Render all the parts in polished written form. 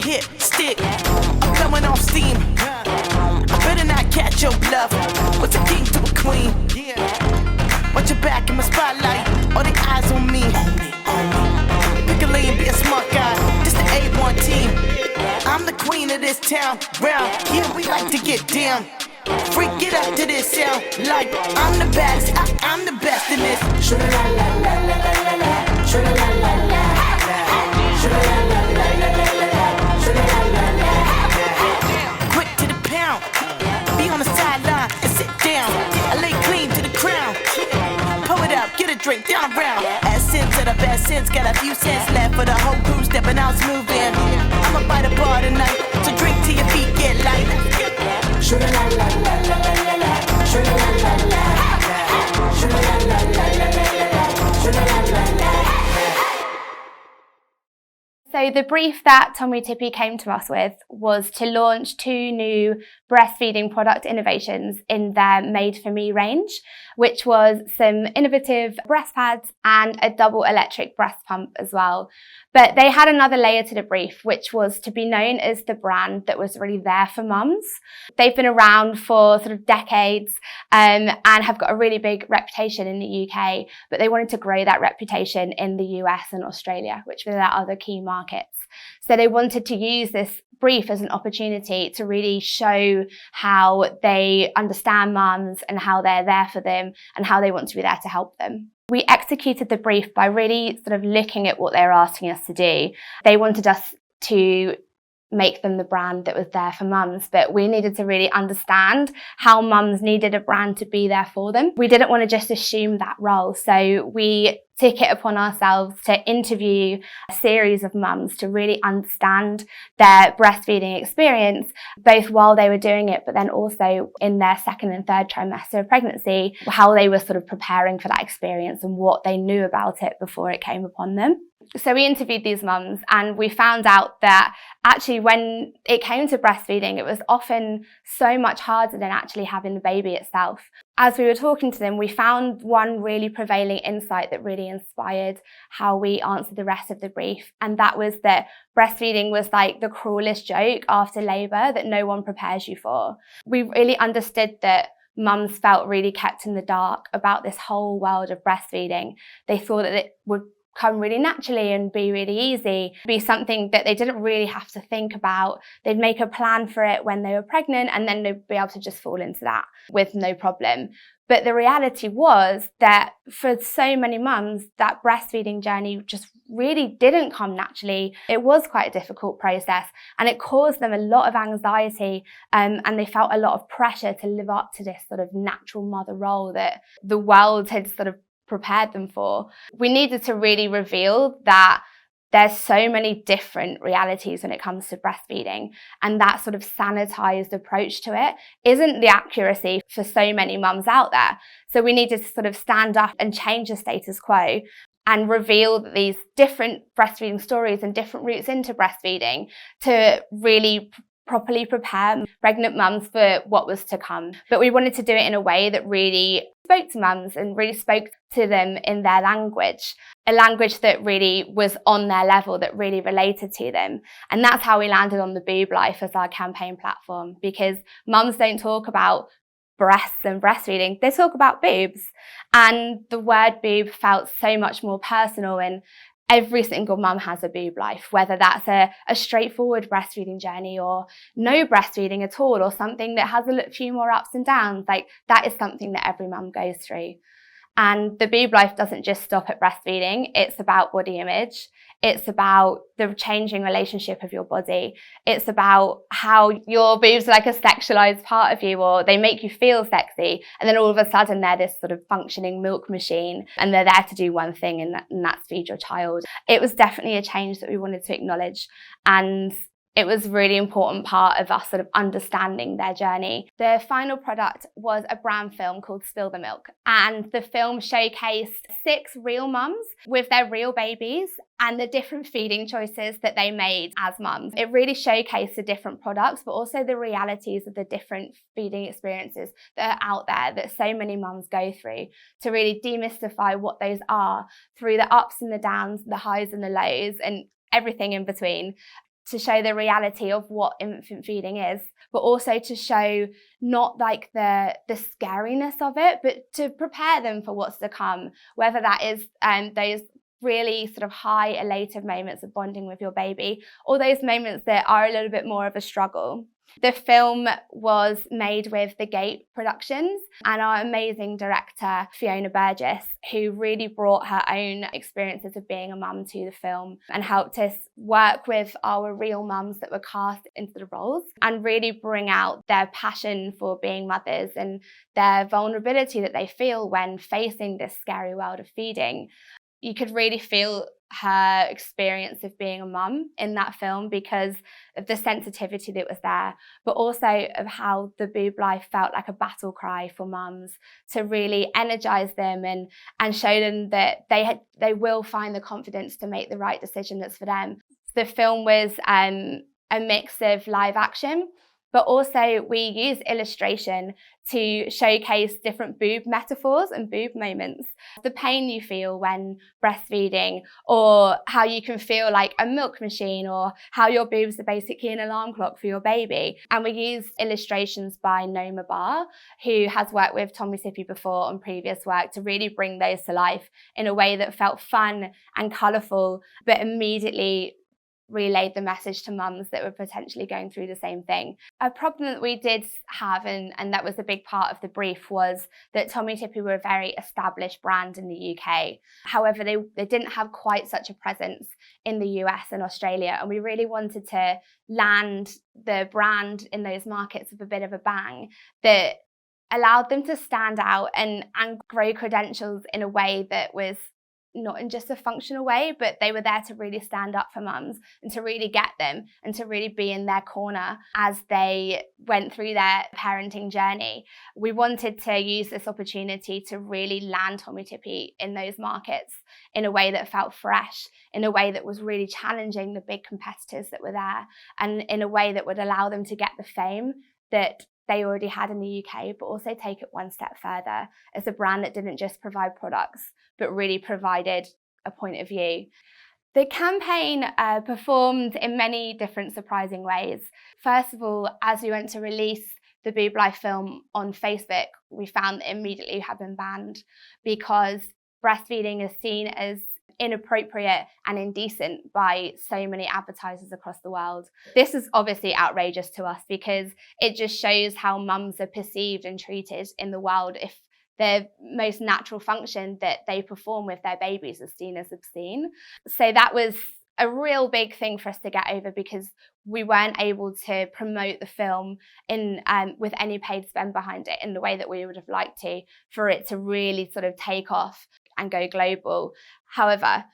hip, stick. I'm coming off steam. I better not catch your bluff. What's a king to a queen? Watch your back in my spotlight. All the eyes on me. Pick a lane, be a smart guy. This the A1 team. I'm the queen of this town. Round here we like to get down. Freak, get up to this sound. Like I'm the best. I'm the best in this. Shoo la la la la la la la. Shoo la la la la. Shoo la la la la la la. Shoo la la la la. Quick to the pound. Be on the sideline and sit down. I lay clean to the crown. Pull it up, get a drink down around. Essence of the best sense, got a few cents left for the whole crew stepping out smoothing. I'ma buy the bar tonight, so drink till your feet get light. Shoo la la la la la la la. Shoo la la la la. Shoo la la la la la. Shoo la la la la. So the brief that Tommee Tippee came to us with was to launch 2 new breastfeeding product innovations in their Made For Me range, which was some innovative breast pads and a double electric breast pump as well. But they had another layer to the brief, which was to be known as the brand that was really there for mums. They've been around for sort of decades and have got a really big reputation in the UK, but they wanted to grow that reputation in the US and Australia, which were their other key markets. So they wanted to use this brief as an opportunity to really show how they understand mums and how they're there for them and how they want to be there to help them. We executed the brief by really sort of looking at what they were asking us to do. They wanted us to make them the brand that was there for mums, but we needed to really understand how mums needed a brand to be there for them. We didn't want to just assume that role, so we took it upon ourselves to interview a series of mums to really understand their breastfeeding experience, both while they were doing it, but then also in their 2nd and 3rd trimester of pregnancy, how they were sort of preparing for that experience and what they knew about it before it came upon them. So we interviewed these mums and we found out that actually when it came to breastfeeding, it was often so much harder than actually having the baby itself. As we were talking to them, we found one really prevailing insight that really inspired how we answered the rest of the brief. And that was that breastfeeding was like the cruelest joke after labour that no one prepares you for. We really understood that mums felt really kept in the dark about this whole world of breastfeeding. They thought that it would come really naturally and be really easy, be something that they didn't really have to think about. They'd make a plan for it when they were pregnant and then they'd be able to just fall into that with no problem. But the reality was that for so many mums, that breastfeeding journey just really didn't come naturally. It was quite a difficult process and it caused them a lot of anxiety and they felt a lot of pressure to live up to this sort of natural mother role that the world had sort of prepared them for. We needed to really reveal that there's so many different realities when it comes to breastfeeding, and that sort of sanitized approach to it isn't the accuracy for so many mums out there. So we needed to sort of stand up and change the status quo and reveal these different breastfeeding stories and different routes into breastfeeding to really properly prepare pregnant mums for what was to come. But we wanted to do it in a way that really spoke to mums and really spoke to them in their language, a language that really was on their level, that really related to them. And that's how we landed on the Boob Life as our campaign platform, because mums don't talk about breasts and breastfeeding, they talk about boobs. And the word boob felt so much more personal, and every single mum has a boob life, whether that's a straightforward breastfeeding journey or no breastfeeding at all, or something that has a few more ups and downs. Like, that is something that every mum goes through. And the boob life doesn't just stop at breastfeeding. It's about body image. It's about the changing relationship of your body. It's about how your boobs are like a sexualized part of you, or they make you feel sexy. And then all of a sudden they're this sort of functioning milk machine and they're there to do one thing, and that's feed your child. It was definitely a change that we wanted to acknowledge. And it was a really important part of us sort of understanding their journey. The final product was a brand film called Spill the Milk. And the film showcased 6 real mums with their real babies and the different feeding choices that they made as mums. It really showcased the different products, but also the realities of the different feeding experiences that are out there that so many mums go through, to really demystify what those are through the ups and the downs, the highs and the lows, and everything in between, to show the reality of what infant feeding is, but also to show not like the scariness of it, but to prepare them for what's to come, whether that is those really sort of high elative moments of bonding with your baby, or those moments that are a little bit more of a struggle. The film was made with The Gate Productions and our amazing director, Fiona Burgess, who really brought her own experiences of being a mum to the film and helped us work with our real mums that were cast into the roles and really bring out their passion for being mothers and their vulnerability that they feel when facing this scary world of feeding. You could really feel her experience of being a mum in that film because of the sensitivity that was there, but also of how the Boob Life felt like a battle cry for mums to really energize them and show them that they will find the confidence to make the right decision that's for them. The film was a mix of live action, but also we use illustration to showcase different boob metaphors and boob moments. The pain you feel when breastfeeding, or how you can feel like a milk machine, or how your boobs are basically an alarm clock for your baby. And we use illustrations by Liana Maher, who has worked with Tommee Tippee before on previous work, to really bring those to life in a way that felt fun and colourful, but immediately relayed the message to mums that were potentially going through the same thing. A problem that we did have, and that was a big part of the brief, was that Tommee Tippee were a very established brand in the UK. However, they didn't have quite such a presence in the US and Australia, and we really wanted to land the brand in those markets with a bit of a bang that allowed them to stand out and grow credentials in a way that was not in just a functional way, but they were there to really stand up for mums and to really get them and to really be in their corner as they went through their parenting journey. We wanted to use this opportunity to really land Tommee Tippee in those markets in a way that felt fresh, in a way that was really challenging the big competitors that were there, and in a way that would allow them to get the fame that they already had in the UK, but also take it one step further as a brand that didn't just provide products, but really provided a point of view. The campaign performed in many different surprising ways. First of all, as we went to release the Boob Life film on Facebook, we found that immediately it had been banned because breastfeeding is seen as inappropriate and indecent by so many advertisers across the world. This is obviously outrageous to us because it just shows how mums are perceived and treated in the world if the most natural function that they perform with their babies is seen as obscene. So that was a real big thing for us to get over because we weren't able to promote the film in with any paid spend behind it in the way that we would have liked to, for it to really sort of take off and go global. However,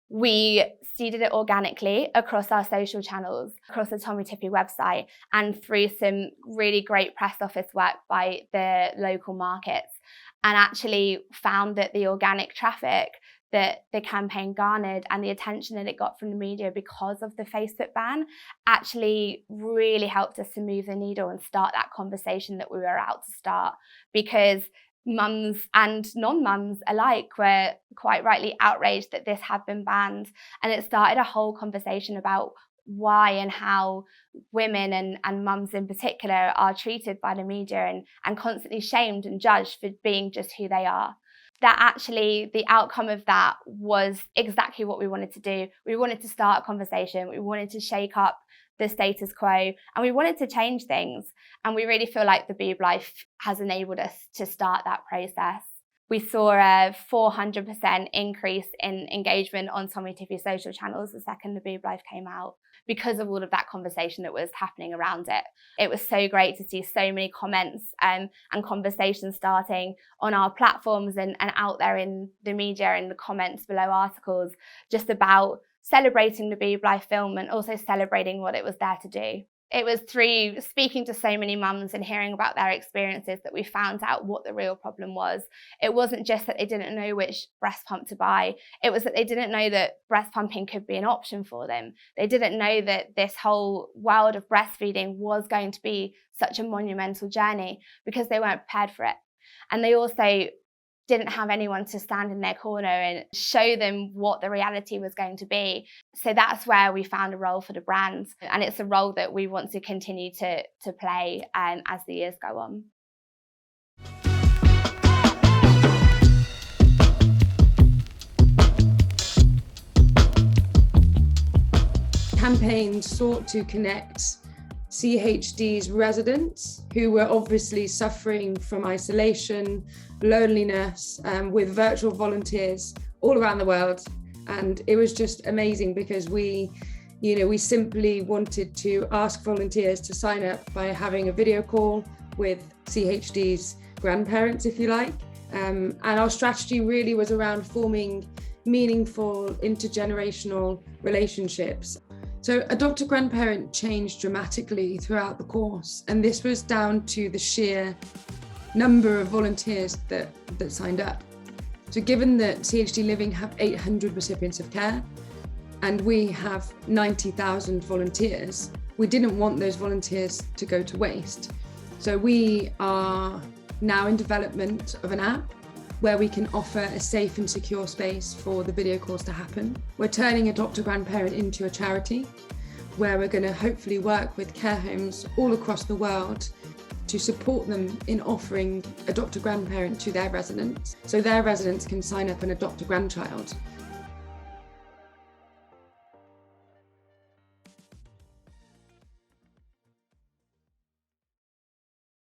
we seeded it organically across our social channels, across the Tommee Tippee website, and through some really great press office work by the local markets, and actually found that the organic traffic that the campaign garnered and the attention that it got from the media because of the Facebook ban actually really helped us to move the needle and start that conversation that we were out to start, because mums and non-mums alike were quite rightly outraged that this had been banned, and it started a whole conversation about why and how women and mums in particular are treated by the media and constantly shamed and judged for being just who they are. That actually, the outcome of that was exactly what we wanted to do. We wanted to start a conversation, we wanted to shake up the status quo, and we wanted to change things. And we really feel like the Boob Life has enabled us to start that process. We saw a 400% increase in engagement on Tommee Tippee social channels the second the Boob Life came out, because of all of that conversation that was happening around it. It was so great to see so many comments and conversations starting on our platforms and out there in the media, in the comments below articles, just about celebrating the Boob Life film and also celebrating what it was there to do. It was through speaking to so many mums and hearing about their experiences that we found out what the real problem was. It wasn't just that they didn't know which breast pump to buy. It was that they didn't know that breast pumping could be an option for them. They didn't know that this whole world of breastfeeding was going to be such a monumental journey because they weren't prepared for it. And they also didn't have anyone to stand in their corner and show them what the reality was going to be. So that's where we found a role for the brand, and it's a role that we want to continue to play as the years go on. Campaign sought to connect CHD's residents who were obviously suffering from isolation, loneliness, with virtual volunteers all around the world. And it was just amazing because we simply wanted to ask volunteers to sign up by having a video call with CHD's grandparents, if you like. And our strategy really was around forming meaningful intergenerational relationships. So Adopt a Grandparent changed dramatically throughout the course, and this was down to the sheer number of volunteers that signed up. So given that CHD Living have 800 recipients of care and we have 90,000 volunteers, we didn't want those volunteers to go to waste. So we are now in development of an app where we can offer a safe and secure space for the video calls to happen. We're turning Adopt a Grandparent into a charity where we're going to hopefully work with care homes all across the world to support them in offering Adopt a Grandparent to their residents. So their residents can sign up and adopt a grandchild